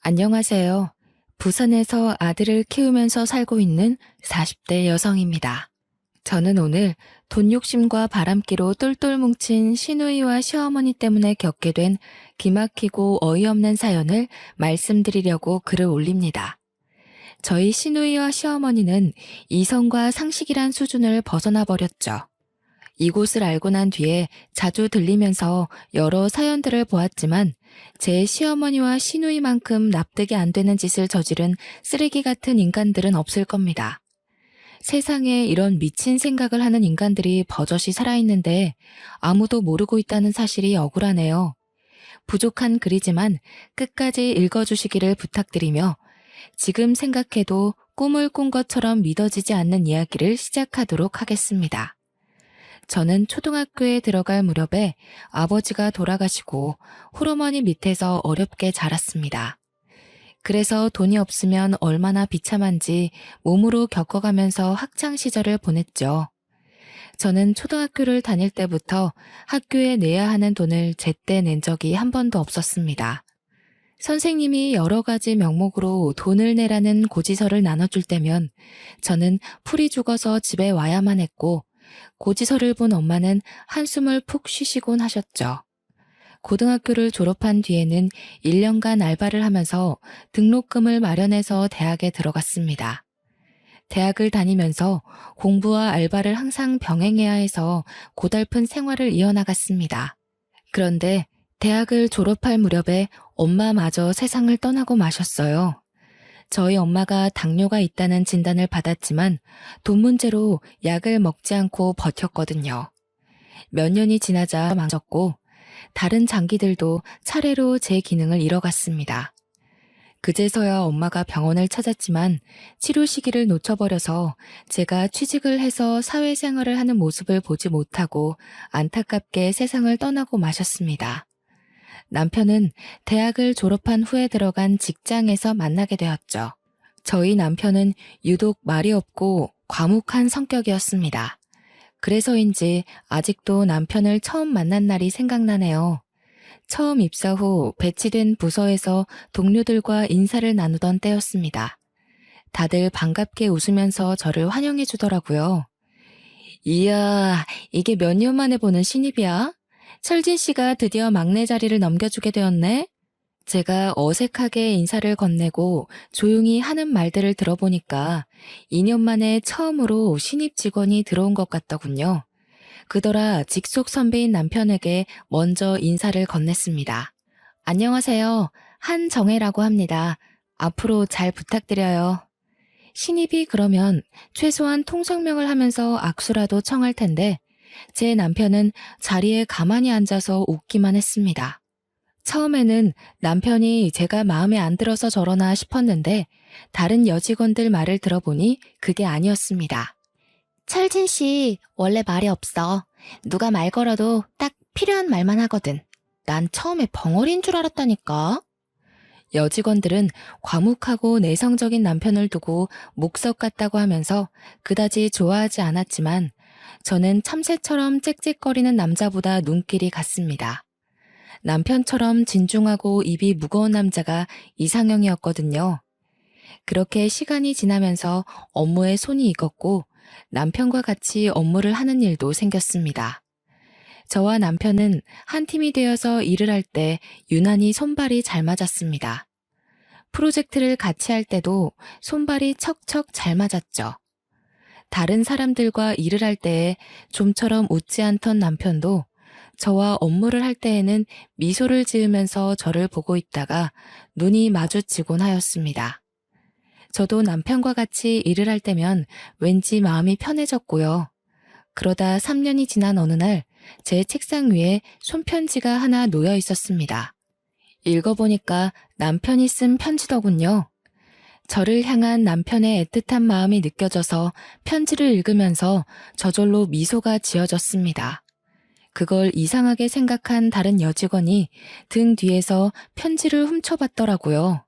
안녕하세요. 부산에서 아들을 키우면서 살고 있는 40대 여성입니다. 저는 오늘 돈 욕심과 바람기로 똘똘 뭉친 시누이와 시어머니 때문에 겪게 된 기막히고 어이없는 사연을 말씀드리려고 글을 올립니다. 저희 시누이와 시어머니는 이성과 상식이란 수준을 벗어나 버렸죠. 이곳을 알고 난 뒤에 자주 들리면서 여러 사연들을 보았지만 제 시어머니와 시누이만큼 납득이 안 되는 짓을 저지른 쓰레기 같은 인간들은 없을 겁니다. 세상에 이런 미친 생각을 하는 인간들이 버젓이 살아있는데 아무도 모르고 있다는 사실이 억울하네요. 부족한 글이지만 끝까지 읽어주시기를 부탁드리며 지금 생각해도 꿈을 꾼 것처럼 믿어지지 않는 이야기를 시작하도록 하겠습니다. 저는 초등학교에 들어갈 무렵에 아버지가 돌아가시고 홀어머니 밑에서 어렵게 자랐습니다. 그래서 돈이 없으면 얼마나 비참한지 몸으로 겪어가면서 학창 시절을 보냈죠. 저는 초등학교를 다닐 때부터 학교에 내야 하는 돈을 제때 낸 적이 한 번도 없었습니다. 선생님이 여러 가지 명목으로 돈을 내라는 고지서를 나눠줄 때면 저는 풀이 죽어서 집에 와야만 했고 고지서를 본 엄마는 한숨을 푹 쉬시곤 하셨죠. 고등학교를 졸업한 뒤에는 1년간 알바를 하면서 등록금을 마련해서 대학에 들어갔습니다. 대학을 다니면서 공부와 알바를 항상 병행해야 해서 고달픈 생활을 이어나갔습니다. 그런데 대학을 졸업할 무렵에 엄마마저 세상을 떠나고 마셨어요. 저희 엄마가 당뇨가 있다는 진단을 받았지만 돈 문제로 약을 먹지 않고 버텼거든요. 몇 년이 지나자 망쳤고 다른 장기들도 차례로 제 기능을 잃어갔습니다. 그제서야 엄마가 병원을 찾았지만 치료 시기를 놓쳐버려서 제가 취직을 해서 사회생활을 하는 모습을 보지 못하고 안타깝게 세상을 떠나고 마셨습니다. 남편은 대학을 졸업한 후에 들어간 직장에서 만나게 되었죠. 저희 남편은 유독 말이 없고 과묵한 성격이었습니다. 그래서인지 아직도 남편을 처음 만난 날이 생각나네요. 처음 입사 후 배치된 부서에서 동료들과 인사를 나누던 때였습니다. 다들 반갑게 웃으면서 저를 환영해 주더라고요. 이야, 이게 몇 년 만에 보는 신입이야? 철진 씨가 드디어 막내 자리를 넘겨주게 되었네? 제가 어색하게 인사를 건네고 조용히 하는 말들을 들어보니까 2년 만에 처음으로 신입 직원이 들어온 것 같더군요. 그더라 직속 선배인 남편에게 먼저 인사를 건넸습니다. 안녕하세요. 한정혜라고 합니다. 앞으로 잘 부탁드려요. 신입이 그러면 최소한 통성명을 하면서 악수라도 청할 텐데 제 남편은 자리에 가만히 앉아서 웃기만 했습니다. 처음에는 남편이 제가 마음에 안 들어서 저러나 싶었는데 다른 여직원들 말을 들어보니 그게 아니었습니다. 철진 씨, 원래 말이 없어. 누가 말 걸어도 딱 필요한 말만 하거든. 난 처음에 벙어리인 줄 알았다니까. 여직원들은 과묵하고 내성적인 남편을 두고 목석 같다고 하면서 그다지 좋아하지 않았지만 저는 참새처럼 짹짹거리는 남자보다 눈길이 갔습니다. 남편처럼 진중하고 입이 무거운 남자가 이상형이었거든요. 그렇게 시간이 지나면서 업무에 손이 익었고 남편과 같이 업무를 하는 일도 생겼습니다. 저와 남편은 한 팀이 되어서 일을 할 때 유난히 손발이 잘 맞았습니다. 프로젝트를 같이 할 때도 손발이 척척 잘 맞았죠. 다른 사람들과 일을 할 때에 좀처럼 웃지 않던 남편도 저와 업무를 할 때에는 미소를 지으면서 저를 보고 있다가 눈이 마주치곤 하였습니다. 저도 남편과 같이 일을 할 때면 왠지 마음이 편해졌고요. 그러다 3년이 지난 어느 날 제 책상 위에 손편지가 하나 놓여 있었습니다. 읽어보니까 남편이 쓴 편지더군요. 저를 향한 남편의 애틋한 마음이 느껴져서 편지를 읽으면서 저절로 미소가 지어졌습니다. 그걸 이상하게 생각한 다른 여직원이 등 뒤에서 편지를 훔쳐봤더라고요.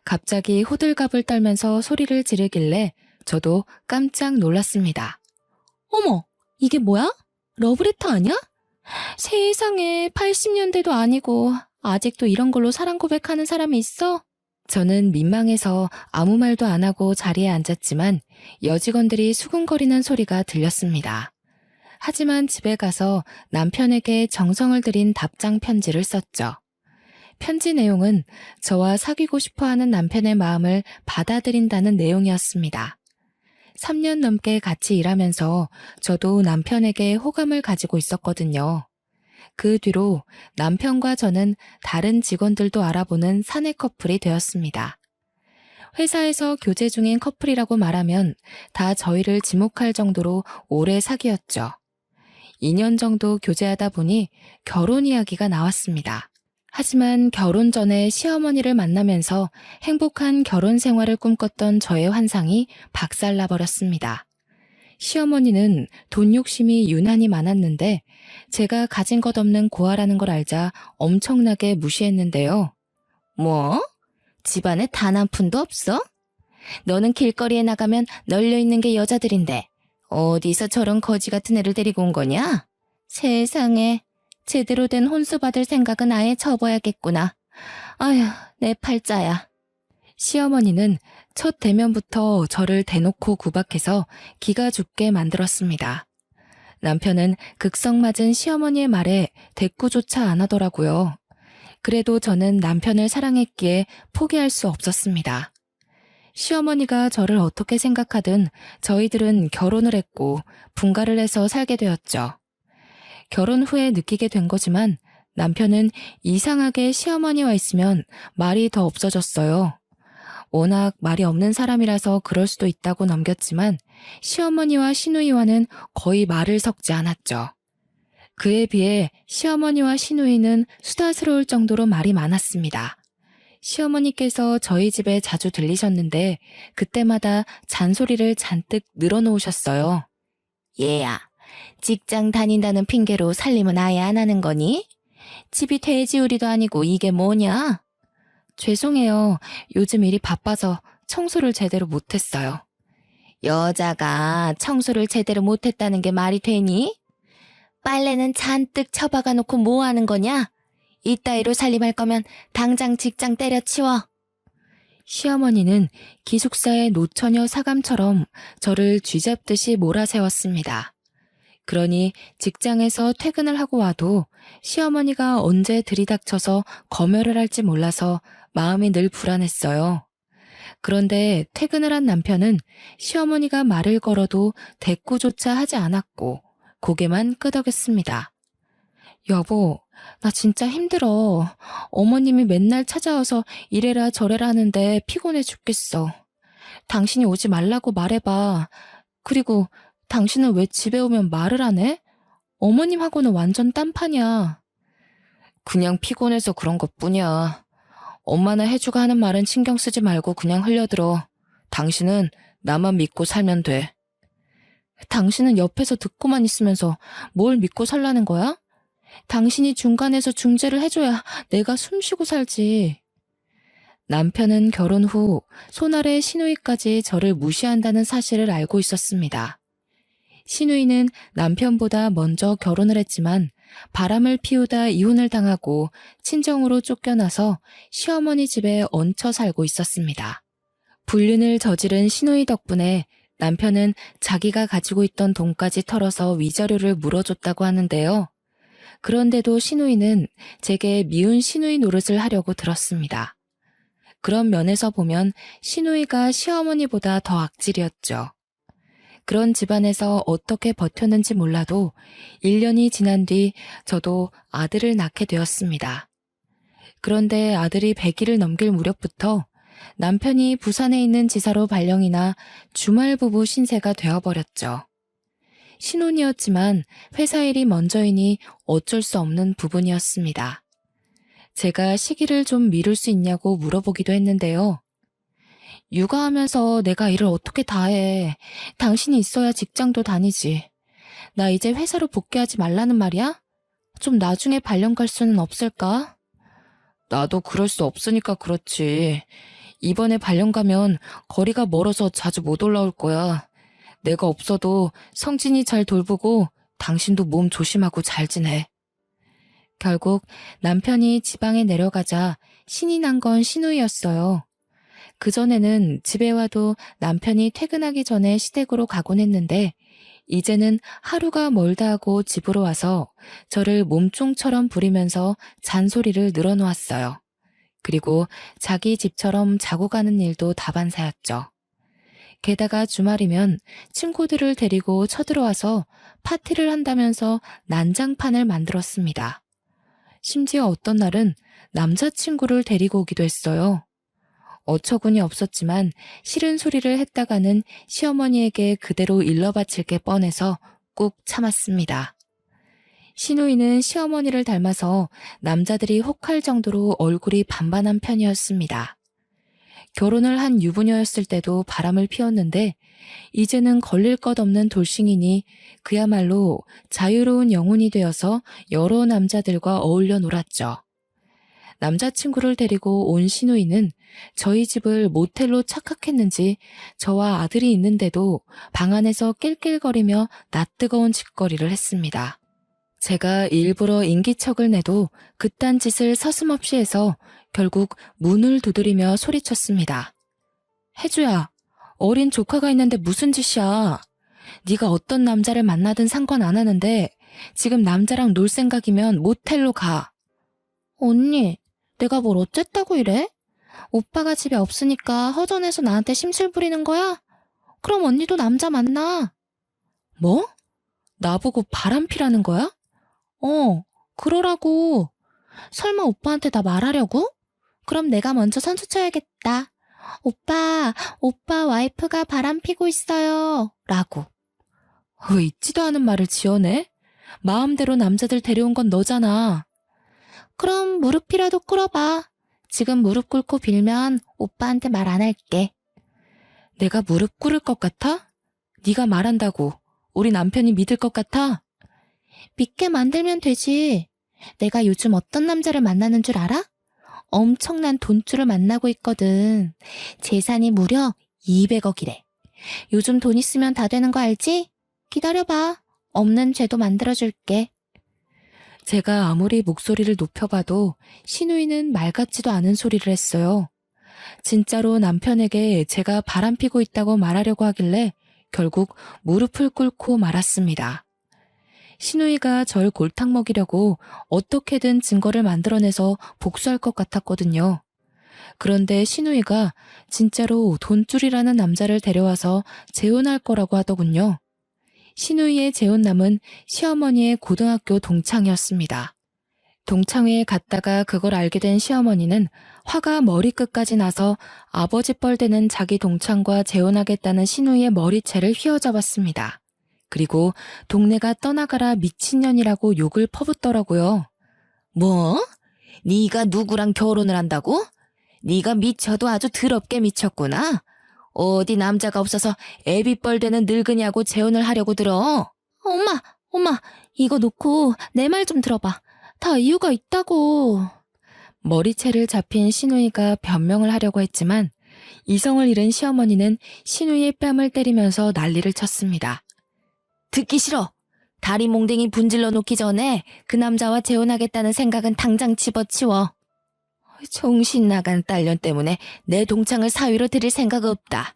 갑자기 호들갑을 떨면서 소리를 지르길래 저도 깜짝 놀랐습니다. 어머, 이게 뭐야? 러브레터 아니야? 세상에 80년대도 아니고 아직도 이런 걸로 사랑 고백하는 사람이 있어? 저는 민망해서 아무 말도 안 하고 자리에 앉았지만 여직원들이 수군거리는 소리가 들렸습니다. 하지만 집에 가서 남편에게 정성을 들인 답장 편지를 썼죠. 편지 내용은 저와 사귀고 싶어 하는 남편의 마음을 받아들인다는 내용이었습니다. 3년 넘게 같이 일하면서 저도 남편에게 호감을 가지고 있었거든요. 그 뒤로 남편과 저는 다른 직원들도 알아보는 사내 커플이 되었습니다. 회사에서 교제 중인 커플이라고 말하면 다 저희를 지목할 정도로 오래 사귀었죠. 2년 정도 교제하다 보니 결혼 이야기가 나왔습니다. 하지만 결혼 전에 시어머니를 만나면서 행복한 결혼 생활을 꿈꿨던 저의 환상이 박살나버렸습니다. 시어머니는 돈 욕심이 유난히 많았는데 제가 가진 것 없는 고아라는 걸 알자 엄청나게 무시했는데요. 뭐? 집안에 단 한 푼도 없어? 너는 길거리에 나가면 널려있는 게 여자들인데 어디서 저런 거지 같은 애를 데리고 온 거냐? 세상에, 제대로 된 혼수 받을 생각은 아예 접어야겠구나. 아휴, 내 팔자야. 시어머니는 첫 대면부터 저를 대놓고 구박해서 기가 죽게 만들었습니다. 남편은 극성맞은 시어머니의 말에 대꾸조차 안 하더라고요. 그래도 저는 남편을 사랑했기에 포기할 수 없었습니다. 시어머니가 저를 어떻게 생각하든 저희들은 결혼을 했고 분가를 해서 살게 되었죠. 결혼 후에 느끼게 된 거지만 남편은 이상하게 시어머니와 있으면 말이 더 없어졌어요. 워낙 말이 없는 사람이라서 그럴 수도 있다고 넘겼지만 시어머니와 시누이와는 거의 말을 섞지 않았죠. 그에 비해 시어머니와 시누이는 수다스러울 정도로 말이 많았습니다. 시어머니께서 저희 집에 자주 들리셨는데 그때마다 잔소리를 잔뜩 늘어놓으셨어요. 얘야, 직장 다닌다는 핑계로 살림은 아예 안 하는 거니? 집이 돼지우리도 아니고 이게 뭐냐? 죄송해요. 요즘 일이 바빠서 청소를 제대로 못했어요. 여자가 청소를 제대로 못했다는 게 말이 되니? 빨래는 잔뜩 처박아 놓고 뭐 하는 거냐? 이따위로 살림할 거면 당장 직장 때려치워. 시어머니는 기숙사의 노처녀 사감처럼 저를 쥐잡듯이 몰아세웠습니다. 그러니 직장에서 퇴근을 하고 와도 시어머니가 언제 들이닥쳐서 검열을 할지 몰라서 마음이 늘 불안했어요. 그런데 퇴근을 한 남편은 시어머니가 말을 걸어도 대꾸조차 하지 않았고 고개만 끄덕였습니다. 여보, 나 진짜 힘들어. 어머님이 맨날 찾아와서 이래라 저래라 하는데 피곤해 죽겠어. 당신이 오지 말라고 말해봐. 그리고 당신은 왜 집에 오면 말을 안 해? 어머님하고는 완전 딴판이야. 그냥 피곤해서 그런 것뿐이야. 엄마나 해주가 하는 말은 신경 쓰지 말고 그냥 흘려들어. 당신은 나만 믿고 살면 돼. 당신은 옆에서 듣고만 있으면서 뭘 믿고 살라는 거야? 당신이 중간에서 중재를 해줘야 내가 숨 쉬고 살지. 남편은 결혼 후 손아래 시누이까지 저를 무시한다는 사실을 알고 있었습니다. 시누이는 남편보다 먼저 결혼을 했지만 바람을 피우다 이혼을 당하고 친정으로 쫓겨나서 시어머니 집에 얹혀 살고 있었습니다. 불륜을 저지른 시누이 덕분에 남편은 자기가 가지고 있던 돈까지 털어서 위자료를 물어줬다고 하는데요. 그런데도 시누이는 제게 미운 시누이 노릇을 하려고 들었습니다. 그런 면에서 보면 시누이가 시어머니보다 더 악질이었죠. 그런 집안에서 어떻게 버텼는지 몰라도 1년이 지난 뒤 저도 아들을 낳게 되었습니다. 그런데 아들이 100일을 넘길 무렵부터 남편이 부산에 있는 지사로 발령이나 주말 부부 신세가 되어버렸죠. 신혼이었지만 회사 일이 먼저이니 어쩔 수 없는 부분이었습니다. 제가 시기를 좀 미룰 수 있냐고 물어보기도 했는데요. 육아하면서 내가 일을 어떻게 다 해. 당신이 있어야 직장도 다니지. 나 이제 회사로 복귀하지 말라는 말이야? 좀 나중에 발령 갈 수는 없을까? 나도 그럴 수 없으니까 그렇지. 이번에 발령 가면 거리가 멀어서 자주 못 올라올 거야. 내가 없어도 성진이 잘 돌보고 당신도 몸 조심하고 잘 지내. 결국 남편이 지방에 내려가자 신이 난 건 시누이였어요. 그전에는 집에 와도 남편이 퇴근하기 전에 시댁으로 가곤 했는데 이제는 하루가 멀다 하고 집으로 와서 저를 몸종처럼 부리면서 잔소리를 늘어놓았어요. 그리고 자기 집처럼 자고 가는 일도 다반사였죠. 게다가 주말이면 친구들을 데리고 쳐들어와서 파티를 한다면서 난장판을 만들었습니다. 심지어 어떤 날은 남자친구를 데리고 오기도 했어요. 어처구니 없었지만 싫은 소리를 했다가는 시어머니에게 그대로 일러바칠 게 뻔해서 꾹 참았습니다. 시누이는 시어머니를 닮아서 남자들이 혹할 정도로 얼굴이 반반한 편이었습니다. 결혼을 한 유부녀였을 때도 바람을 피웠는데 이제는 걸릴 것 없는 돌싱이니 그야말로 자유로운 영혼이 되어서 여러 남자들과 어울려 놀았죠. 남자친구를 데리고 온 시누이는 저희 집을 모텔로 착각했는지 저와 아들이 있는데도 방 안에서 낄낄거리며 낯뜨거운 짓거리를 했습니다. 제가 일부러 인기척을 내도 그딴 짓을 서슴없이 해서 결국 문을 두드리며 소리쳤습니다. 혜주야, 어린 조카가 있는데 무슨 짓이야. 네가 어떤 남자를 만나든 상관 안 하는데 지금 남자랑 놀 생각이면 모텔로 가. 언니, 내가 뭘 어쨌다고 이래? 오빠가 집에 없으니까 허전해서 나한테 심술 부리는 거야? 그럼 언니도 남자 만나. 뭐? 나보고 바람피라는 거야? 그러라고. 설마 오빠한테 나 말하려고? 그럼 내가 먼저 선수 쳐야겠다. 오빠 와이프가 바람피고 있어요. 라고. 왜 있지도 않은 말을 지어내? 마음대로 남자들 데려온 건 너잖아. 그럼 무릎이라도 꿇어봐. 지금 무릎 꿇고 빌면 오빠한테 말 안 할게. 내가 무릎 꿇을 것 같아? 네가 말한다고 우리 남편이 믿을 것 같아? 믿게 만들면 되지. 내가 요즘 어떤 남자를 만나는 줄 알아? 엄청난 돈줄을 만나고 있거든. 재산이 무려 200억이래. 요즘 돈 있으면 다 되는 거 알지? 기다려봐. 없는 죄도 만들어줄게. 제가 아무리 목소리를 높여봐도 시누이는 말 같지도 않은 소리를 했어요. 진짜로 남편에게 제가 바람피고 있다고 말하려고 하길래 결국 무릎을 꿇고 말았습니다. 시누이가 절 골탕 먹이려고 어떻게든 증거를 만들어내서 복수할 것 같았거든요. 그런데 시누이가 진짜로 돈줄이라는 남자를 데려와서 재혼할 거라고 하더군요. 시누이의 재혼남은 시어머니의 고등학교 동창이었습니다. 동창회에 갔다가 그걸 알게 된 시어머니는 화가 머리끝까지 나서 아버지 뻘되는 자기 동창과 재혼하겠다는 시누이의 머리채를 휘어잡았습니다. 그리고 동네가 떠나가라 미친년이라고 욕을 퍼붓더라고요. 뭐? 네가 누구랑 결혼을 한다고? 네가 미쳐도 아주 더럽게 미쳤구나. 어디 남자가 없어서 애비뻘되는 늙은이하고 재혼을 하려고 들어. 엄마, 이거 놓고 내 말 좀 들어봐. 다 이유가 있다고. 머리채를 잡힌 시누이가 변명을 하려고 했지만 이성을 잃은 시어머니는 시누이의 뺨을 때리면서 난리를 쳤습니다. 듣기 싫어. 다리 몽댕이 분질러 놓기 전에 그 남자와 재혼하겠다는 생각은 당장 집어치워. 정신 나간 딸년 때문에 내 동창을 사위로 들일 생각 없다.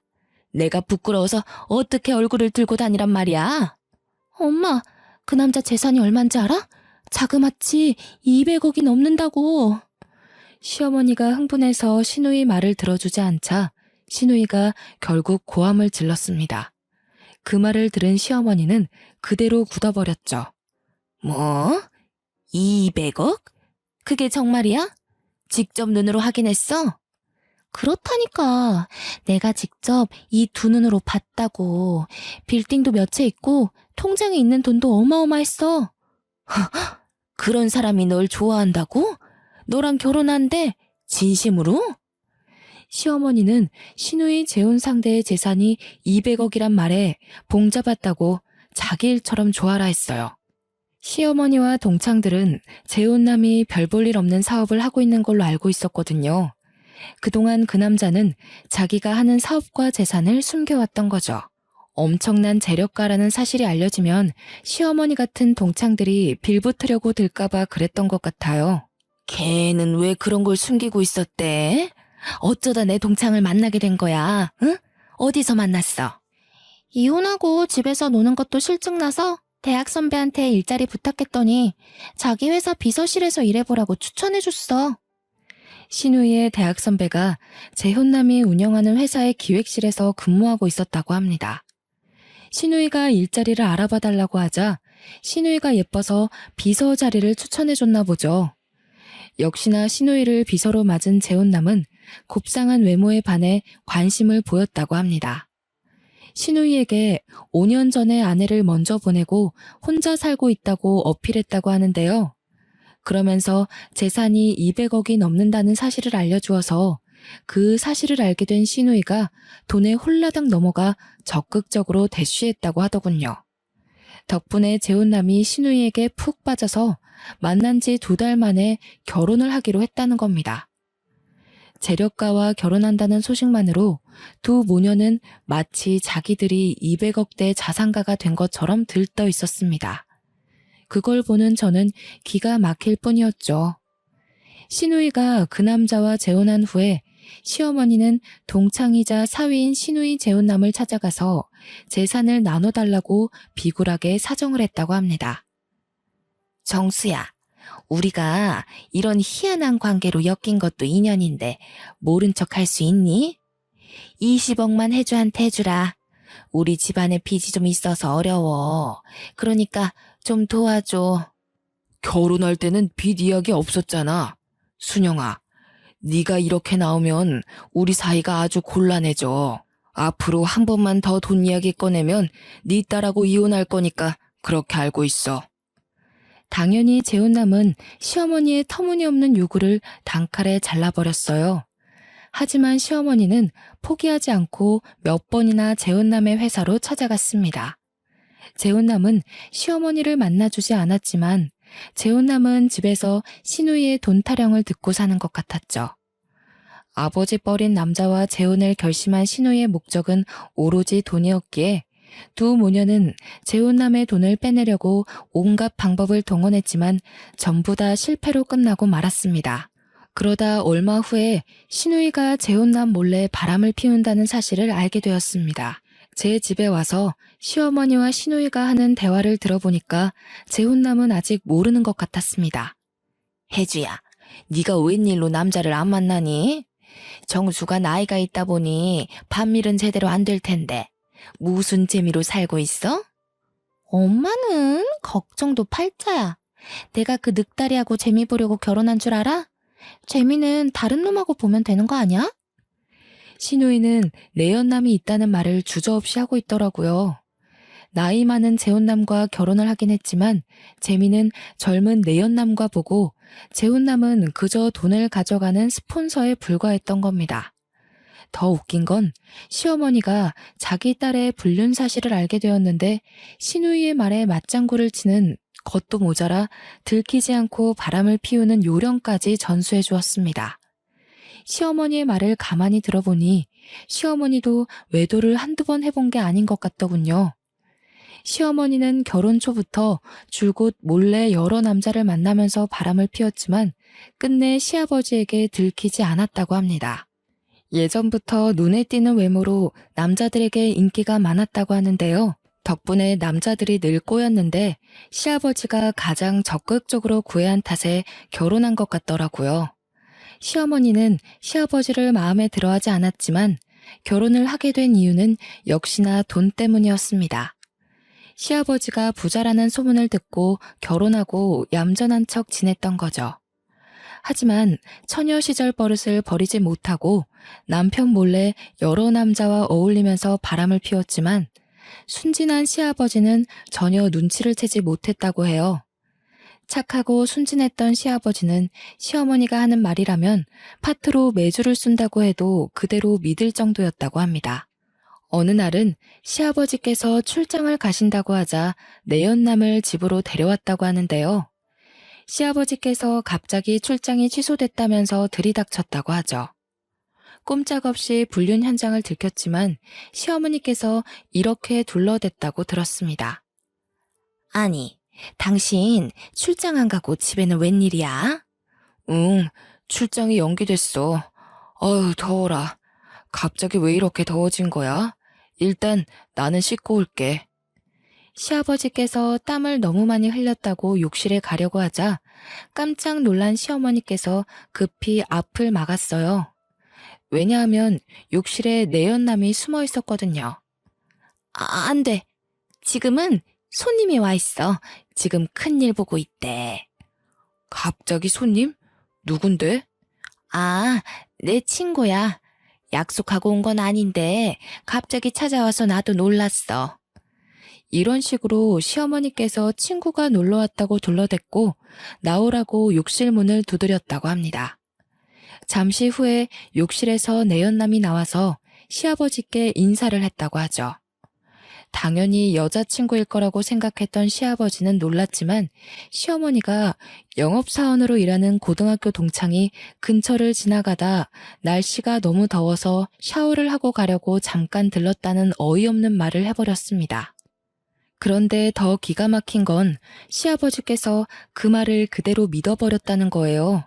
내가 부끄러워서 어떻게 얼굴을 들고 다니란 말이야. 엄마, 그 남자 재산이 얼만지 알아? 자그마치 200억이 넘는다고. 시어머니가 흥분해서 시누이 말을 들어주지 않자 시누이가 결국 고함을 질렀습니다. 그 말을 들은 시어머니는 그대로 굳어버렸죠. 뭐? 200억? 그게 정말이야? 직접 눈으로 확인했어? 그렇다니까. 내가 직접 이 두 눈으로 봤다고. 빌딩도 몇 채 있고 통장에 있는 돈도 어마어마했어. 그런 사람이 널 좋아한다고? 너랑 결혼한대? 진심으로? 시어머니는 시누이 재혼 상대의 재산이 200억이란 말에 봉잡았다고 자기 일처럼 좋아라 했어요. 시어머니와 동창들은 재혼남이 별 볼 일 없는 사업을 하고 있는 걸로 알고 있었거든요. 그동안 그 남자는 자기가 하는 사업과 재산을 숨겨왔던 거죠. 엄청난 재력가라는 사실이 알려지면 시어머니 같은 동창들이 빌붙으려고 들까봐 그랬던 것 같아요. 걔는 왜 그런 걸 숨기고 있었대? 어쩌다 내 동창을 만나게 된 거야, 응? 어디서 만났어? 이혼하고 집에서 노는 것도 실증나서 대학 선배한테 일자리 부탁했더니 자기 회사 비서실에서 일해보라고 추천해줬어. 신우이의 대학 선배가 재혼남이 운영하는 회사의 기획실에서 근무하고 있었다고 합니다. 신우이가 일자리를 알아봐 달라고 하자 신우이가 예뻐서 비서 자리를 추천해줬나 보죠. 역시나 신우이를 비서로 맞은 재혼남은 곱상한 외모에 반해 관심을 보였다고 합니다. 신우이에게 5년 전에 아내를 먼저 보내고 혼자 살고 있다고 어필했다고 하는데요. 그러면서 재산이 200억이 넘는다는 사실을 알려주어서 그 사실을 알게 된 신우이가 돈에 홀라당 넘어가 적극적으로 대쉬했다고 하더군요. 덕분에 재혼남이 신우이에게 푹 빠져서 만난 지 2달 만에 결혼을 하기로 했다는 겁니다. 재력가와 결혼한다는 소식만으로 두 모녀는 마치 자기들이 200억대 자산가가 된 것처럼 들떠 있었습니다. 그걸 보는 저는 기가 막힐 뿐이었죠. 신우이가 그 남자와 재혼한 후에 시어머니는 동창이자 사위인 신우이 재혼남을 찾아가서 재산을 나눠달라고 비굴하게 사정을 했다고 합니다. 정수야, 우리가 이런 희한한 관계로 엮인 것도 인연인데 모른 척 할 수 있니? 20억만 해주한테 해주라. 우리 집안에 빚이 좀 있어서 어려워. 그러니까 좀 도와줘. 결혼할 때는 빚 이야기 없었잖아. 순영아, 네가 이렇게 나오면 우리 사이가 아주 곤란해져. 앞으로 한 번만 더 돈 이야기 꺼내면 네 딸하고 이혼할 거니까 그렇게 알고 있어. 당연히 재혼남은 시어머니의 터무니없는 요구를 단칼에 잘라버렸어요. 하지만 시어머니는 포기하지 않고 몇 번이나 재혼남의 회사로 찾아갔습니다. 재혼남은 시어머니를 만나주지 않았지만 재혼남은 집에서 신우이의 돈 타령을 듣고 사는 것 같았죠. 아버지 뻘인 남자와 재혼을 결심한 신우이의 목적은 오로지 돈이었기에 두 모녀는 재혼남의 돈을 빼내려고 온갖 방법을 동원했지만 전부 다 실패로 끝나고 말았습니다. 그러다 얼마 후에 신우이가 재혼남 몰래 바람을 피운다는 사실을 알게 되었습니다. 제 집에 와서 시어머니와 신우이가 하는 대화를 들어보니까 재혼남은 아직 모르는 것 같았습니다. 혜주야, 네가 웬일로 남자를 안 만나니? 정수가 나이가 있다 보니 반밀은 제대로 안 될 텐데 무슨 재미로 살고 있어? 엄마는 걱정도 팔자야. 내가 그 늑다리하고 재미 보려고 결혼한 줄 알아? 재미는 다른 놈하고 보면 되는 거 아니야? 신우이는 내연남이 있다는 말을 주저없이 하고 있더라고요. 나이 많은 재혼남과 결혼을 하긴 했지만 재미는 젊은 내연남과 보고 재혼남은 그저 돈을 가져가는 스폰서에 불과했던 겁니다. 더 웃긴 건 시어머니가 자기 딸의 불륜 사실을 알게 되었는데 신우이의 말에 맞장구를 치는 것도 모자라 들키지 않고 바람을 피우는 요령까지 전수해 주었습니다. 시어머니의 말을 가만히 들어보니 시어머니도 외도를 한두 번 해본 게 아닌 것 같더군요. 시어머니는 결혼 초부터 줄곧 몰래 여러 남자를 만나면서 바람을 피웠지만 끝내 시아버지에게 들키지 않았다고 합니다. 예전부터 눈에 띄는 외모로 남자들에게 인기가 많았다고 하는데요. 덕분에 남자들이 늘 꼬였는데 시아버지가 가장 적극적으로 구애한 탓에 결혼한 것 같더라고요. 시어머니는 시아버지를 마음에 들어하지 않았지만 결혼을 하게 된 이유는 역시나 돈 때문이었습니다. 시아버지가 부자라는 소문을 듣고 결혼하고 얌전한 척 지냈던 거죠. 하지만 처녀 시절 버릇을 버리지 못하고 남편 몰래 여러 남자와 어울리면서 바람을 피웠지만 순진한 시아버지는 전혀 눈치를 채지 못했다고 해요. 착하고 순진했던 시아버지는 시어머니가 하는 말이라면 파트로 매주를 쓴다고 해도 그대로 믿을 정도였다고 합니다. 어느 날은 시아버지께서 출장을 가신다고 하자 내연남을 집으로 데려왔다고 하는데요. 시아버지께서 갑자기 출장이 취소됐다면서 들이닥쳤다고 하죠. 꼼짝없이 불륜 현장을 들켰지만 시어머니께서 이렇게 둘러댔다고 들었습니다. 아니, 당신 출장 안 가고 집에는 웬일이야? 응, 출장이 연기됐어. 어휴, 더워라. 갑자기 왜 이렇게 더워진 거야? 일단 나는 씻고 올게. 시아버지께서 땀을 너무 많이 흘렸다고 욕실에 가려고 하자 깜짝 놀란 시어머니께서 급히 앞을 막았어요. 왜냐하면 욕실에 내연남이 숨어 있었거든요. 안 돼. 지금은 손님이 와 있어. 지금 큰일 보고 있대. 갑자기 손님? 누군데? 아, 내 친구야. 약속하고 온 건 아닌데 갑자기 찾아와서 나도 놀랐어. 이런 식으로 시어머니께서 친구가 놀러 왔다고 둘러댔고 나오라고 욕실 문을 두드렸다고 합니다. 잠시 후에 욕실에서 내연남이 나와서 시아버지께 인사를 했다고 하죠. 당연히 여자친구일 거라고 생각했던 시아버지는 놀랐지만 시어머니가 영업사원으로 일하는 고등학교 동창이 근처를 지나가다 날씨가 너무 더워서 샤워를 하고 가려고 잠깐 들렀다는 어이없는 말을 해버렸습니다. 그런데 더 기가 막힌 건 시아버지께서 그 말을 그대로 믿어버렸다는 거예요.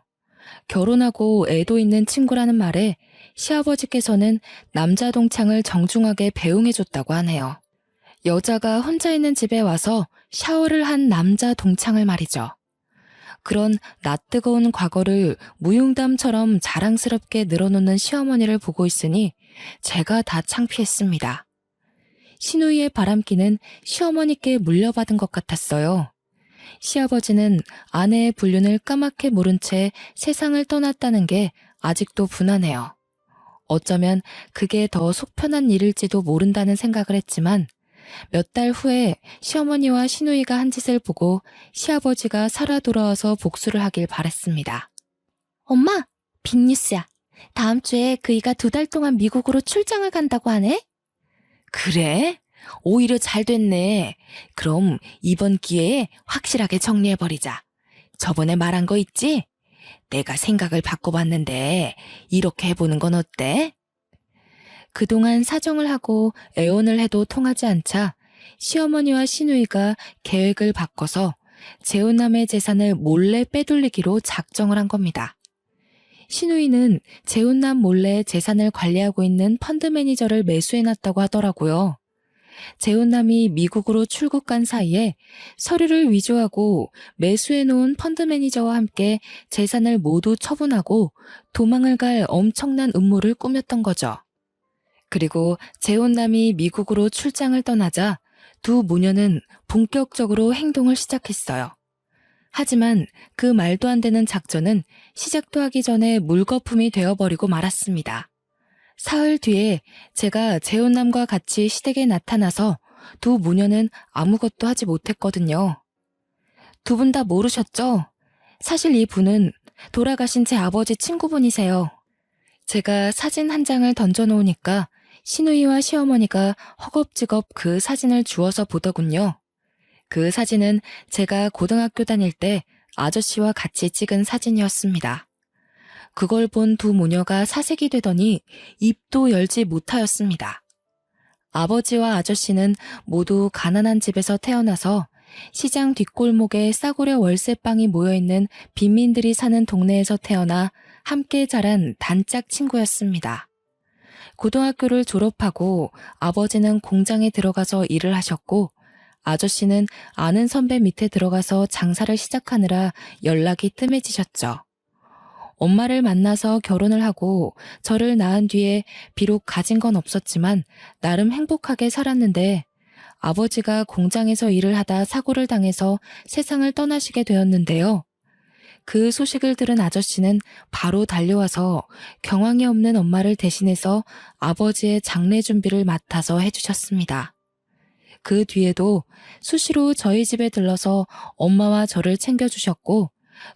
결혼하고 애도 있는 친구라는 말에 시아버지께서는 남자 동창을 정중하게 배웅해줬다고 하네요. 여자가 혼자 있는 집에 와서 샤워를 한 남자 동창을 말이죠. 그런 낯뜨거운 과거를 무용담처럼 자랑스럽게 늘어놓는 시어머니를 보고 있으니 제가 다 창피했습니다. 시누이의 바람기는 시어머니께 물려받은 것 같았어요. 시아버지는 아내의 불륜을 까맣게 모른 채 세상을 떠났다는 게 아직도 분하네요. 어쩌면 그게 더 속편한 일일지도 모른다는 생각을 했지만 몇 달 후에 시어머니와 시누이가 한 짓을 보고 시아버지가 살아 돌아와서 복수를 하길 바랬습니다. 엄마, 빅뉴스야. 다음 주에 그이가 2달 동안 미국으로 출장을 간다고 하네? 그래? 오히려 잘 됐네. 그럼 이번 기회에 확실하게 정리해버리자. 저번에 말한 거 있지? 내가 생각을 바꿔봤는데 이렇게 해보는 건 어때? 그동안 사정을 하고 애원을 해도 통하지 않자 시어머니와 시누이가 계획을 바꿔서 재혼남의 재산을 몰래 빼돌리기로 작정을 한 겁니다. 시누이는 재혼남 몰래 재산을 관리하고 있는 펀드 매니저를 매수해놨다고 하더라고요. 재혼남이 미국으로 출국 간 사이에 서류를 위조하고 매수해놓은 펀드 매니저와 함께 재산을 모두 처분하고 도망을 갈 엄청난 음모를 꾸몄던 거죠. 그리고 재혼남이 미국으로 출장을 떠나자 두 모녀는 본격적으로 행동을 시작했어요. 하지만 그 말도 안 되는 작전은 시작도 하기 전에 물거품이 되어버리고 말았습니다. 사흘 뒤에 제가 재혼남과 같이 시댁에 나타나서 두 모녀는 아무것도 하지 못했거든요. 두 분 다 모르셨죠? 사실 이 분은 돌아가신 제 아버지 친구분이세요. 제가 사진 한 장을 던져놓으니까 시누이와 시어머니가 허겁지겁 그 사진을 주워서 보더군요. 그 사진은 제가 고등학교 다닐 때 아저씨와 같이 찍은 사진이었습니다. 그걸 본 두 모녀가 사색이 되더니 입도 열지 못하였습니다. 아버지와 아저씨는 모두 가난한 집에서 태어나서 시장 뒷골목에 싸구려 월세방이 모여있는 빈민들이 사는 동네에서 태어나 함께 자란 단짝 친구였습니다. 고등학교를 졸업하고 아버지는 공장에 들어가서 일을 하셨고 아저씨는 아는 선배 밑에 들어가서 장사를 시작하느라 연락이 뜸해지셨죠. 엄마를 만나서 결혼을 하고 저를 낳은 뒤에 비록 가진 건 없었지만 나름 행복하게 살았는데 아버지가 공장에서 일을 하다 사고를 당해서 세상을 떠나시게 되었는데요. 그 소식을 들은 아저씨는 바로 달려와서 경황이 없는 엄마를 대신해서 아버지의 장례 준비를 맡아서 해주셨습니다. 그 뒤에도 수시로 저희 집에 들러서 엄마와 저를 챙겨주셨고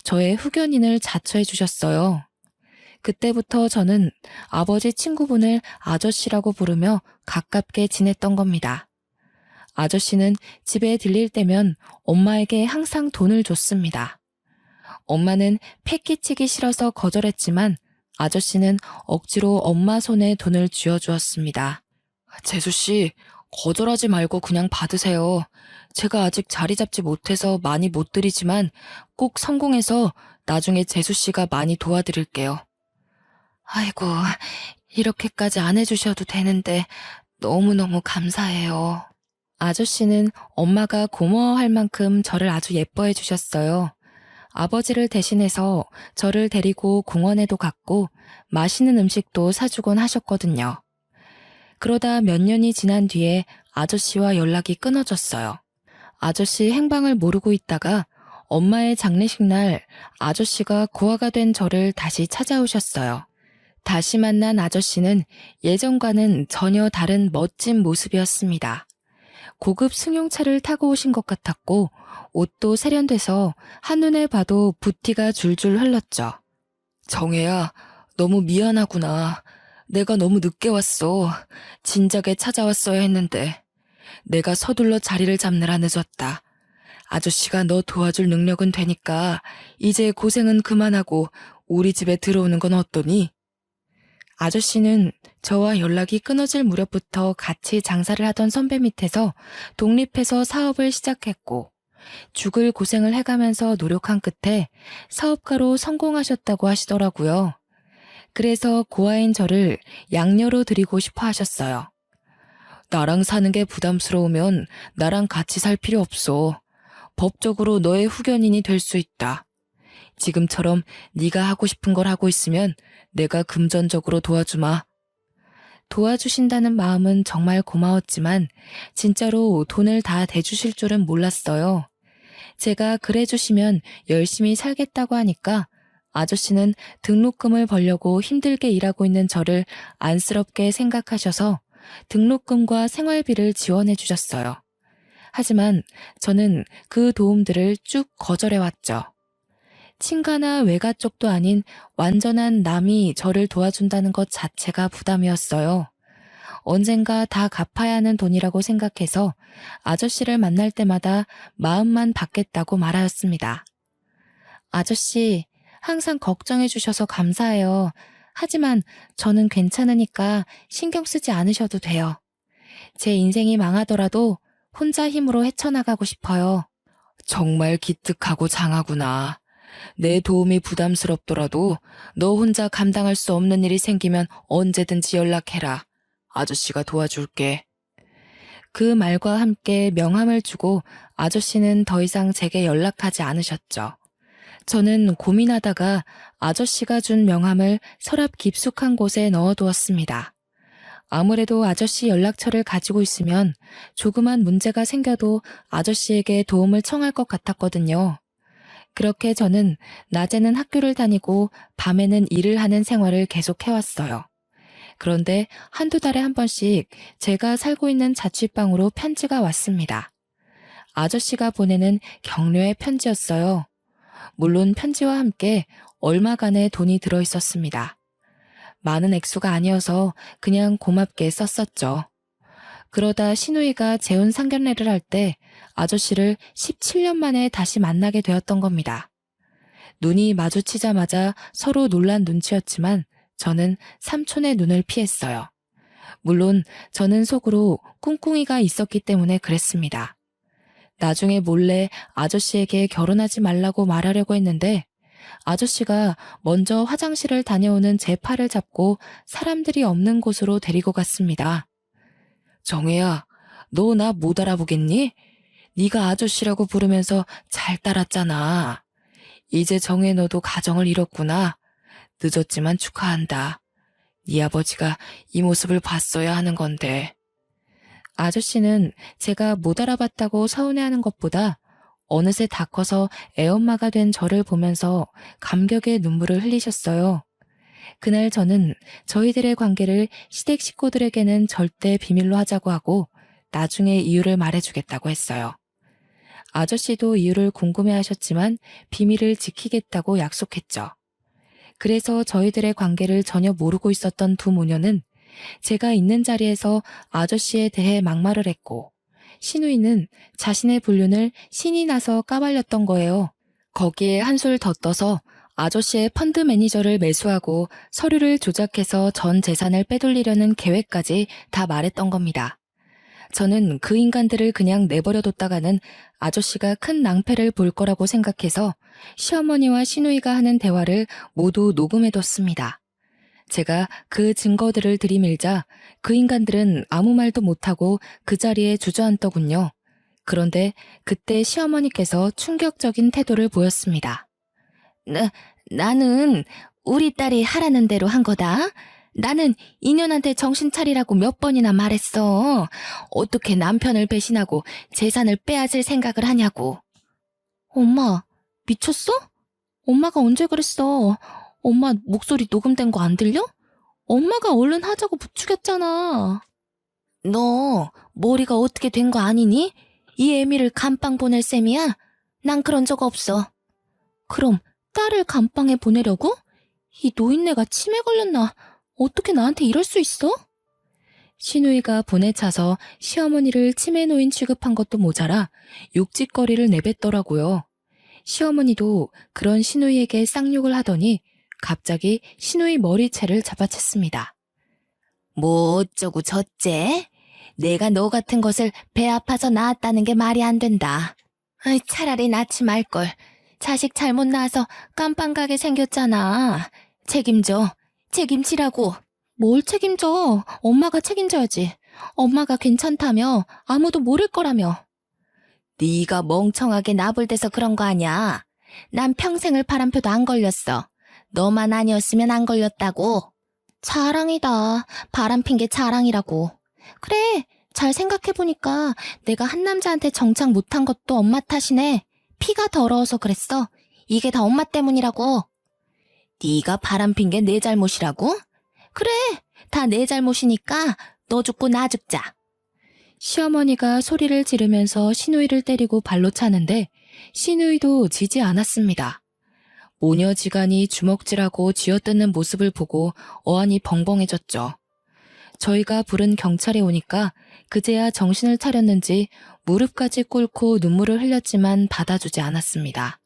저의 후견인을 자처해 주셨어요. 그때부터 저는 아버지 친구분을 아저씨라고 부르며 가깝게 지냈던 겁니다. 아저씨는 집에 들릴 때면 엄마에게 항상 돈을 줬습니다. 엄마는 패기치기 싫어서 거절했지만 아저씨는 억지로 엄마 손에 돈을 쥐어주었습니다. 재수씨, 거절하지 말고 그냥 받으세요. 제가 아직 자리 잡지 못해서 많이 못 드리지만 꼭 성공해서 나중에 재수씨가 많이 도와드릴게요. 아이고, 이렇게까지 안 해주셔도 되는데 너무너무 감사해요. 아저씨는 엄마가 고마워할 만큼 저를 아주 예뻐해 주셨어요. 아버지를 대신해서 저를 데리고 공원에도 갔고 맛있는 음식도 사주곤 하셨거든요. 그러다 몇 년이 지난 뒤에 아저씨와 연락이 끊어졌어요. 아저씨 행방을 모르고 있다가 엄마의 장례식 날 아저씨가 고아가 된 저를 다시 찾아오셨어요. 다시 만난 아저씨는 예전과는 전혀 다른 멋진 모습이었습니다. 고급 승용차를 타고 오신 것 같았고 옷도 세련돼서 한눈에 봐도 부티가 줄줄 흘렀죠. 정혜야, 너무 미안하구나. 내가 너무 늦게 왔어. 진작에 찾아왔어야 했는데. 내가 서둘러 자리를 잡느라 늦었다. 아저씨가 너 도와줄 능력은 되니까 이제 고생은 그만하고 우리 집에 들어오는 건 어떠니? 아저씨는 저와 연락이 끊어질 무렵부터 같이 장사를 하던 선배 밑에서 독립해서 사업을 시작했고 죽을 고생을 해가면서 노력한 끝에 사업가로 성공하셨다고 하시더라고요. 그래서 고아인 저를 양녀로 드리고 싶어 하셨어요. 나랑 사는 게 부담스러우면 나랑 같이 살 필요 없어. 법적으로 너의 후견인이 될 수 있다. 지금처럼 네가 하고 싶은 걸 하고 있으면 내가 금전적으로 도와주마. 도와주신다는 마음은 정말 고마웠지만 진짜로 돈을 다 대주실 줄은 몰랐어요. 제가 그래주시면 열심히 살겠다고 하니까 아저씨는 등록금을 벌려고 힘들게 일하고 있는 저를 안쓰럽게 생각하셔서 등록금과 생활비를 지원해 주셨어요. 하지만 저는 그 도움들을 쭉 거절해왔죠. 친가나 외가 쪽도 아닌 완전한 남이 저를 도와준다는 것 자체가 부담이었어요. 언젠가 다 갚아야 하는 돈이라고 생각해서 아저씨를 만날 때마다 마음만 받겠다고 말하였습니다. 아저씨, 항상 걱정해 주셔서 감사해요. 하지만 저는 괜찮으니까 신경 쓰지 않으셔도 돼요. 제 인생이 망하더라도 혼자 힘으로 헤쳐나가고 싶어요. 정말 기특하고 장하구나. 내 도움이 부담스럽더라도 너 혼자 감당할 수 없는 일이 생기면 언제든지 연락해라. 아저씨가 도와줄게. 그 말과 함께 명함을 주고 아저씨는 더 이상 제게 연락하지 않으셨죠. 저는 고민하다가 아저씨가 준 명함을 서랍 깊숙한 곳에 넣어두었습니다. 아무래도 아저씨 연락처를 가지고 있으면 조그만 문제가 생겨도 아저씨에게 도움을 청할 것 같았거든요. 그렇게 저는 낮에는 학교를 다니고 밤에는 일을 하는 생활을 계속해왔어요. 그런데 한두 달에 한 번씩 제가 살고 있는 자취방으로 편지가 왔습니다. 아저씨가 보내는 격려의 편지였어요. 물론 편지와 함께 얼마간의 돈이 들어있었습니다. 많은 액수가 아니어서 그냥 고맙게 썼었죠. 그러다 시누이가 재혼 상견례를 할 때 아저씨를 17년 만에 다시 만나게 되었던 겁니다. 눈이 마주치자마자 서로 놀란 눈치였지만 저는 삼촌의 눈을 피했어요. 물론 저는 속으로 꿍꿍이가 있었기 때문에 그랬습니다. 나중에 몰래 아저씨에게 결혼하지 말라고 말하려고 했는데 아저씨가 먼저 화장실을 다녀오는 제 팔을 잡고 사람들이 없는 곳으로 데리고 갔습니다. 정혜야, 너 나 못 알아보겠니? 네가 아저씨라고 부르면서 잘 따랐잖아. 이제 정혜 너도 가정을 잃었구나. 늦었지만 축하한다. 네 아버지가 이 모습을 봤어야 하는 건데. 아저씨는 제가 못 알아봤다고 서운해하는 것보다 어느새 다 커서 애엄마가 된 저를 보면서 감격의 눈물을 흘리셨어요. 그날 저는 저희들의 관계를 시댁 식구들에게는 절대 비밀로 하자고 하고 나중에 이유를 말해주겠다고 했어요. 아저씨도 이유를 궁금해하셨지만 비밀을 지키겠다고 약속했죠. 그래서 저희들의 관계를 전혀 모르고 있었던 두 모녀는 제가 있는 자리에서 아저씨에 대해 막말을 했고 시누이는 자신의 불륜을 신이 나서 까발렸던 거예요. 거기에 한술 더 떠서 아저씨의 펀드 매니저를 매수하고 서류를 조작해서 전 재산을 빼돌리려는 계획까지 다 말했던 겁니다. 저는 그 인간들을 그냥 내버려뒀다가는 아저씨가 큰 낭패를 볼 거라고 생각해서 시어머니와 시누이가 하는 대화를 모두 녹음해뒀습니다. 제가 그 증거들을 들이밀자 그 인간들은 아무 말도 못하고 그 자리에 주저앉더군요. 그런데 그때 시어머니께서 충격적인 태도를 보였습니다. 나는 우리 딸이 하라는 대로 한 거다. 나는 인연한테 정신 차리라고 몇 번이나 말했어. 어떻게 남편을 배신하고 재산을 빼앗을 생각을 하냐고. 엄마, 미쳤어? 엄마가 언제 그랬어? 엄마 목소리 녹음된 거 안 들려? 엄마가 얼른 하자고 부추겼잖아. 너 머리가 어떻게 된 거 아니니? 이 애미를 감방 보낼 셈이야? 난 그런 적 없어. 그럼 딸을 감방에 보내려고? 이 노인네가 치매 걸렸나? 어떻게 나한테 이럴 수 있어? 시누이가 보내차서 시어머니를 치매 노인 취급한 것도 모자라 욕짓거리를 내뱉더라고요. 시어머니도 그런 시누이에게 쌍욕을 하더니 갑자기 시누이 머리채를 잡아챘습니다. 뭐 어쩌고 저째? 내가 너 같은 것을 배 아파서 낳았다는 게 말이 안 된다. 차라리 낳지 말걸. 자식 잘못 낳아서 깜빵 가게 생겼잖아. 책임져. 책임지라고. 뭘 책임져? 엄마가 책임져야지. 엄마가 괜찮다며 아무도 모를 거라며. 네가 멍청하게 나불대서 그런 거 아니야. 난 평생을 바람펴도 안 걸렸어. 너만 아니었으면 안 걸렸다고. 자랑이다. 바람핀 게 자랑이라고. 그래, 잘 생각해보니까 내가 한 남자한테 정착 못한 것도 엄마 탓이네. 피가 더러워서 그랬어. 이게 다 엄마 때문이라고. 네가 바람핀 게 내 잘못이라고? 그래, 다 내 잘못이니까 너 죽고 나 죽자. 시어머니가 소리를 지르면서 시누이를 때리고 발로 차는데 시누이도 지지 않았습니다. 모녀지간이 주먹질하고 쥐어뜯는 모습을 보고 어안이 벙벙해졌죠. 저희가 부른 경찰이 오니까 그제야 정신을 차렸는지 무릎까지 꿇고 눈물을 흘렸지만 받아주지 않았습니다.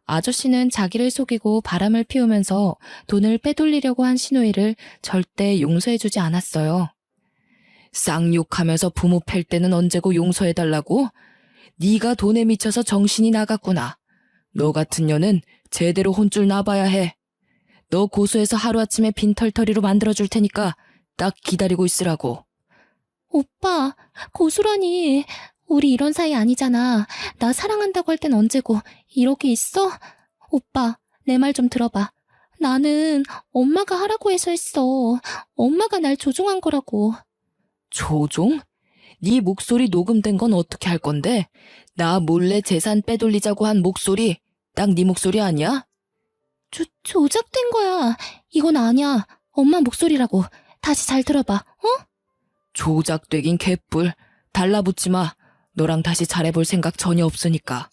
아저씨는 자기를 속이고 바람을 피우면서 돈을 빼돌리려고 한 시누이를 절대 용서해주지 않았어요. 쌍욕하면서 부모 팰 때는 언제고 용서해달라고? 네가 돈에 미쳐서 정신이 나갔구나. 너 같은 년은 제대로 혼줄 나봐야 해. 너 고소해서 하루아침에 빈털터리로 만들어줄 테니까 딱 기다리고 있으라고. 오빠, 고수라니. 우리 이런 사이 아니잖아. 나 사랑한다고 할 땐 언제고 이러기 있어? 오빠, 내 말 좀 들어봐. 나는 엄마가 하라고 해서 했어. 엄마가 날 조종한 거라고. 조종? 네 목소리 녹음된 건 어떻게 할 건데? 나 몰래 재산 빼돌리자고 한 목소리 딱 네 목소리 아니야? 조작된 거야. 이건 아니야. 엄마 목소리라고. 다시 잘 들어봐. 어? 조작되긴 개뿔. 달라붙지 마. 너랑 다시 잘해볼 생각 전혀 없으니까.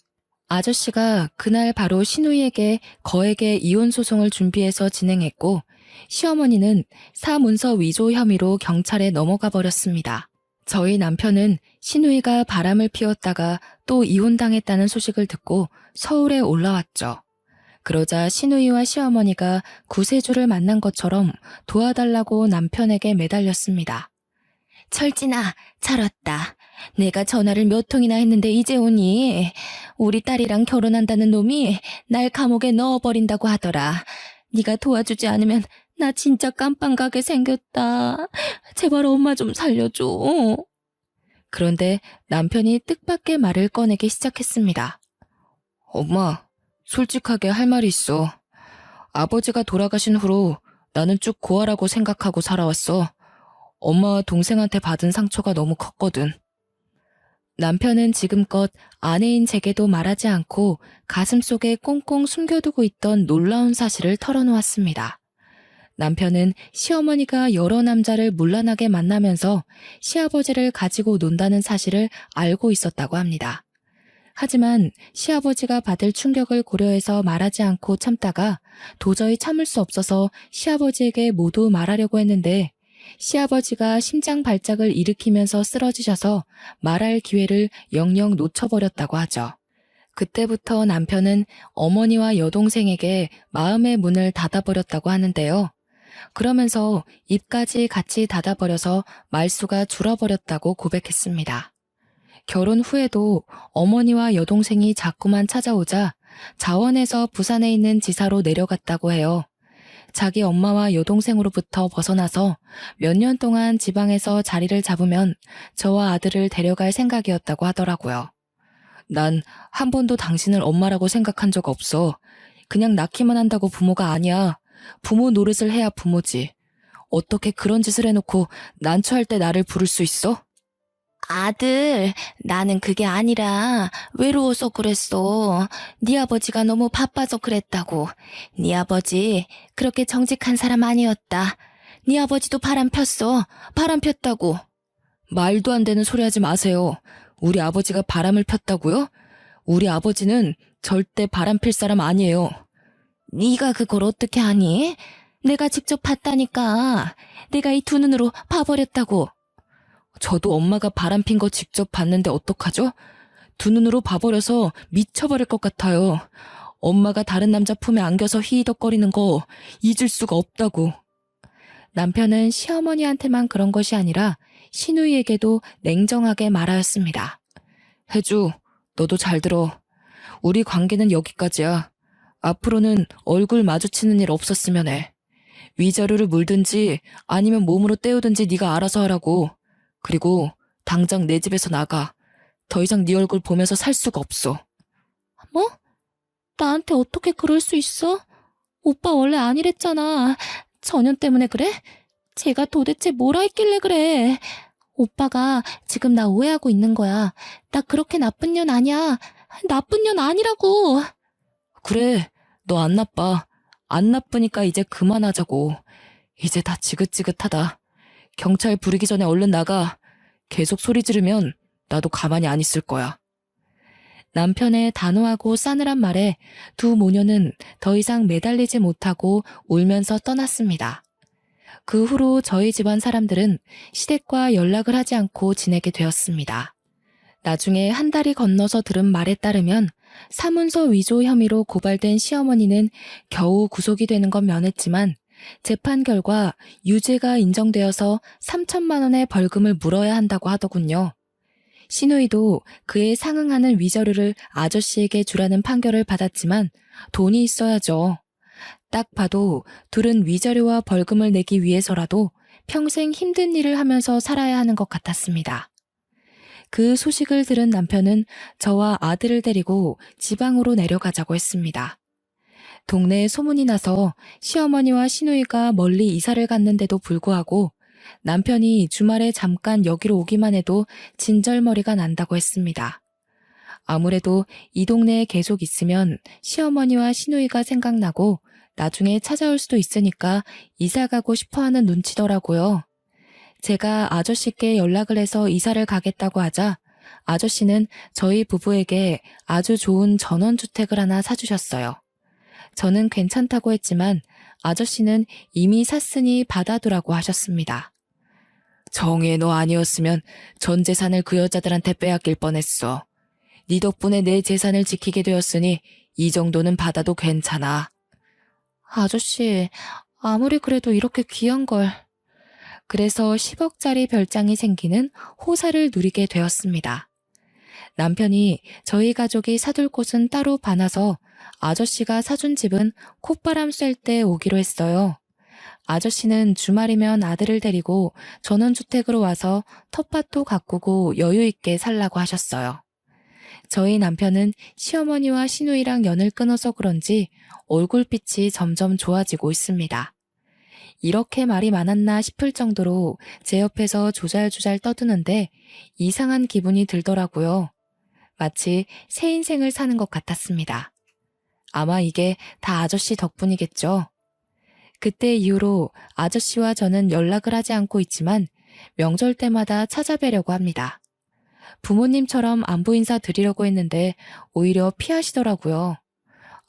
아저씨가 그날 바로 시누이에게 거액의 이혼 소송을 준비해서 진행했고 시어머니는 사문서 위조 혐의로 경찰에 넘어가 버렸습니다. 저희 남편은 시누이가 바람을 피웠다가 또 이혼당했다는 소식을 듣고 서울에 올라왔죠. 그러자 시누이와 시어머니가 구세주를 만난 것처럼 도와달라고 남편에게 매달렸습니다. 철진아, 잘 왔다. 내가 전화를 몇 통이나 했는데 이제 오니? 우리 딸이랑 결혼한다는 놈이 날 감옥에 넣어버린다고 하더라. 네가 도와주지 않으면 나 진짜 깜빵 가게 생겼다. 제발 엄마 좀 살려줘. 그런데 남편이 뜻밖의 말을 꺼내기 시작했습니다. 엄마, 솔직하게 할 말이 있어. 아버지가 돌아가신 후로 나는 쭉 고아라고 생각하고 살아왔어. 엄마와 동생한테 받은 상처가 너무 컸거든. 남편은 지금껏 아내인 제게도 말하지 않고 가슴속에 꽁꽁 숨겨두고 있던 놀라운 사실을 털어놓았습니다. 남편은 시어머니가 여러 남자를 문란하게 만나면서 시아버지를 가지고 논다는 사실을 알고 있었다고 합니다. 하지만 시아버지가 받을 충격을 고려해서 말하지 않고 참다가 도저히 참을 수 없어서 시아버지에게 모두 말하려고 했는데 시아버지가 심장 발작을 일으키면서 쓰러지셔서 말할 기회를 영영 놓쳐버렸다고 하죠. 그때부터 남편은 어머니와 여동생에게 마음의 문을 닫아버렸다고 하는데요. 그러면서 입까지 같이 닫아버려서 말수가 줄어버렸다고 고백했습니다. 결혼 후에도 어머니와 여동생이 자꾸만 찾아오자 자원에서 부산에 있는 지사로 내려갔다고 해요. 자기 엄마와 여동생으로부터 벗어나서 몇 년 동안 지방에서 자리를 잡으면 저와 아들을 데려갈 생각이었다고 하더라고요. 난 한 번도 당신을 엄마라고 생각한 적 없어. 그냥 낳기만 한다고 부모가 아니야. 부모 노릇을 해야 부모지. 어떻게 그런 짓을 해놓고 난처할 때 나를 부를 수 있어? 아들, 나는 그게 아니라 외로워서 그랬어. 네 아버지가 너무 바빠서 그랬다고. 네 아버지 그렇게 정직한 사람 아니었다. 네 아버지도 바람 폈어. 바람 폈다고. 말도 안 되는 소리 하지 마세요. 우리 아버지가 바람을 폈다고요? 우리 아버지는 절대 바람 필 사람 아니에요. 네가 그걸 어떻게 아니? 내가 직접 봤다니까. 내가 이 두 눈으로 봐버렸다고. 저도 엄마가 바람핀 거 직접 봤는데 어떡하죠? 두 눈으로 봐버려서 미쳐버릴 것 같아요. 엄마가 다른 남자 품에 안겨서 히히덕거리는 거 잊을 수가 없다고. 남편은 시어머니한테만 그런 것이 아니라 시누이에게도 냉정하게 말하였습니다. 혜주, 너도 잘 들어. 우리 관계는 여기까지야. 앞으로는 얼굴 마주치는 일 없었으면 해. 위자료를 물든지 아니면 몸으로 때우든지 네가 알아서 하라고. 그리고 당장 내 집에서 나가. 더 이상 네 얼굴 보면서 살 수가 없어. 뭐? 나한테 어떻게 그럴 수 있어? 오빠 원래 아니랬잖아. 전현 때문에 그래? 제가 도대체 뭐라 했길래 그래? 오빠가 지금 나 오해하고 있는 거야. 나 그렇게 나쁜 년 아니야. 나쁜 년 아니라고. 그래, 너 안 나빠. 안 나쁘니까 이제 그만하자고. 이제 다 지긋지긋하다. 경찰 부르기 전에 얼른 나가. 계속 소리 지르면 나도 가만히 안 있을 거야. 남편의 단호하고 싸늘한 말에 두 모녀는 더 이상 매달리지 못하고 울면서 떠났습니다. 그 후로 저희 집안 사람들은 시댁과 연락을 하지 않고 지내게 되었습니다. 나중에 한 달이 건너서 들은 말에 따르면 사문서 위조 혐의로 고발된 시어머니는 겨우 구속이 되는 건 면했지만 재판 결과 유죄가 인정되어서 3천만 원의 벌금을 물어야 한다고 하더군요. 시누이도 그에 상응하는 위자료를 아저씨에게 주라는 판결을 받았지만 돈이 있어야죠. 딱 봐도 둘은 위자료와 벌금을 내기 위해서라도 평생 힘든 일을 하면서 살아야 하는 것 같았습니다. 그 소식을 들은 남편은 저와 아들을 데리고 지방으로 내려가자고 했습니다. 동네에 소문이 나서 시어머니와 시누이가 멀리 이사를 갔는데도 불구하고 남편이 주말에 잠깐 여기로 오기만 해도 진절머리가 난다고 했습니다. 아무래도 이 동네에 계속 있으면 시어머니와 시누이가 생각나고 나중에 찾아올 수도 있으니까 이사 가고 싶어하는 눈치더라고요. 제가 아저씨께 연락을 해서 이사를 가겠다고 하자 아저씨는 저희 부부에게 아주 좋은 전원주택을 하나 사주셨어요. 저는 괜찮다고 했지만 아저씨는 이미 샀으니 받아두라고 하셨습니다. 정혜 너 아니었으면 전 재산을 그 여자들한테 빼앗길 뻔했어. 네 덕분에 내 재산을 지키게 되었으니 이 정도는 받아도 괜찮아. 아저씨, 아무리 그래도 이렇게 귀한 걸. 그래서 10억짜리 별장이 생기는 호사를 누리게 되었습니다. 남편이 저희 가족이 사둘 곳은 따로 봐놔서 아저씨가 사준 집은 콧바람 쐴 때 오기로 했어요. 아저씨는 주말이면 아들을 데리고 전원주택으로 와서 텃밭도 가꾸고 여유 있게 살라고 하셨어요. 저희 남편은 시어머니와 시누이랑 연을 끊어서 그런지 얼굴빛이 점점 좋아지고 있습니다. 이렇게 말이 많았나 싶을 정도로 제 옆에서 조잘조잘 떠드는데 이상한 기분이 들더라고요. 마치 새 인생을 사는 것 같았습니다. 아마 이게 다 아저씨 덕분이겠죠. 그때 이후로 아저씨와 저는 연락을 하지 않고 있지만 명절 때마다 찾아뵈려고 합니다. 부모님처럼 안부 인사 드리려고 했는데 오히려 피하시더라고요.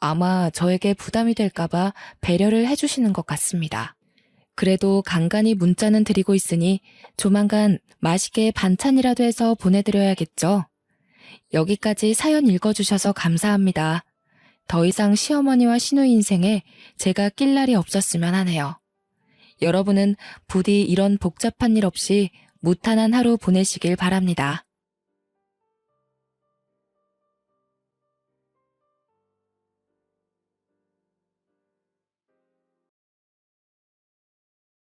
아마 저에게 부담이 될까봐 배려를 해주시는 것 같습니다. 그래도 간간히 문자는 드리고 있으니 조만간 맛있게 반찬이라도 해서 보내드려야겠죠. 여기까지 사연 읽어주셔서 감사합니다. 더 이상 시어머니와 시누이 인생에 제가 낄 날이 없었으면 하네요. 여러분은 부디 이런 복잡한 일 없이 무탄한 하루 보내시길 바랍니다.